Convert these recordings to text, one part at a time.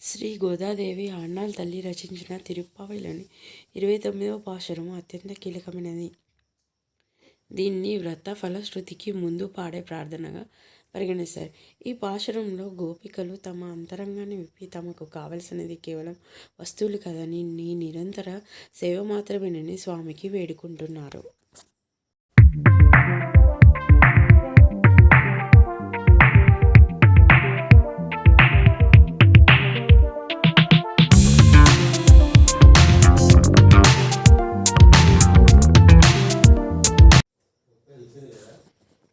శ్రీ గోదాదేవి ఆండాళ్ తల్లి రచించిన తిరుప్పావైలోని 29వ పాశురము అత్యంత కీలకమైనది. దీన్ని వ్రత ఫలశ్రుతికి ముందు పాడే ప్రార్థనగా పరిగణిస్తారు. ఈ పాశురంలో గోపికలు తమ అంతరంగాన్ని విప్పి తమకు కావలసినది కేవలం వస్తువులు కదని, నీ నిరంతర సేవ మాత్రమేనని స్వామికి వేడుకుంటున్నారు.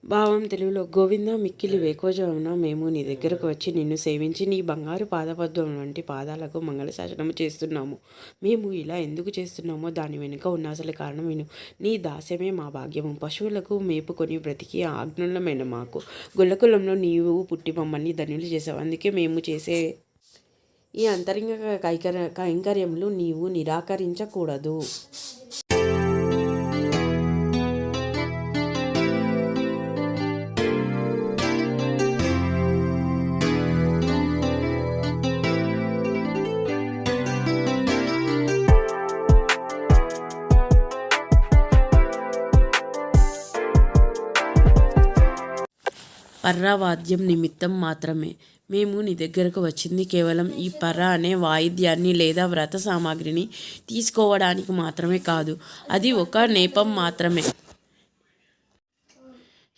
భావం తెలుగులో: గోవింద, మిక్కిలి వేకోజామున మేము నీ దగ్గరకు వచ్చి నిన్ను సేవించి నీ బంగారు పాదపద్మం వంటి పాదాలకు మంగళశాసనము చేస్తున్నాము. మేము ఇలా ఎందుకు చేస్తున్నామో దాని వెనుక ఉన్న అసలు కారణం విను. నీ దాస్యమే మా భాగ్యము. పశువులకు మేపుకొని బ్రతికి ఆజ్ఞలమైన మాకు గుల్లకులంలో నీవు పుట్టి మమ్మల్ని ధన్యులు చేసావు. అందుకే మేము చేసే ఈ అంతరంగ కైంకర్యములు నీవు నిరాకరించకూడదు. పర్రావాద్యం నిమిత్తం మాత్రమే మేము నీ దగ్గరకు వచ్చింది కేవలం ఈ పర్రా అనే వాయిద్యాన్ని లేదా వ్రత సామాగ్రిని తీసుకోవడానికి మాత్రమే కాదు. అది ఒక నేపం మాత్రమే.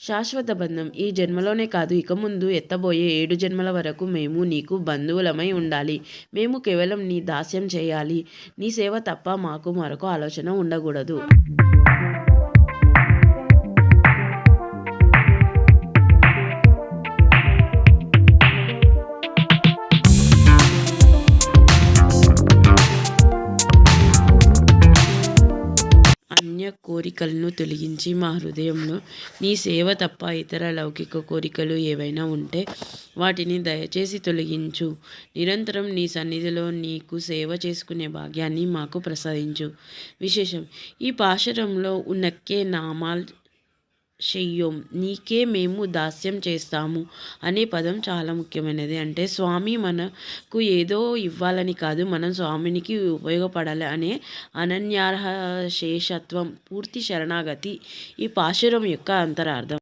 శాశ్వత బంధం. ఈ జన్మలోనే కాదు, ఇక ముందు ఎత్తబోయే 7 జన్మల వరకు మేము నీకు బంధువులమై ఉండాలి. మేము కేవలం నీ దాస్యం చేయాలి. నీ సేవ తప్ప మాకు మరొక ఆలోచన ఉండకూడదు. కోరికలను తొలగించి మా హృదయంలో నీ సేవ తప్ప ఇతర లౌకిక కోరికలు ఏవైనా ఉంటే వాటిని దయచేసి తొలగించు. నిరంతరం నీ సన్నిధిలో నీకు సేవ చేసుకునే భాగ్యాన్ని మాకు ప్రసాదించు. విశేషం: ఈ పాశురంలో ఉన్నక్కే నామాల్ షెయ్యోం, నీకే మేము దాస్యం చేస్తాము అనే పదం చాలా ముఖ్యమైనది. అంటే స్వామి మనకు ఏదో ఇవ్వాలని కాదు, మనం స్వామినికి ఉపయోగపడాలి అనే అనన్యార్హ శేషత్వం, పూర్తి శరణాగతి ఈ పాశురం యొక్క అంతరార్థం.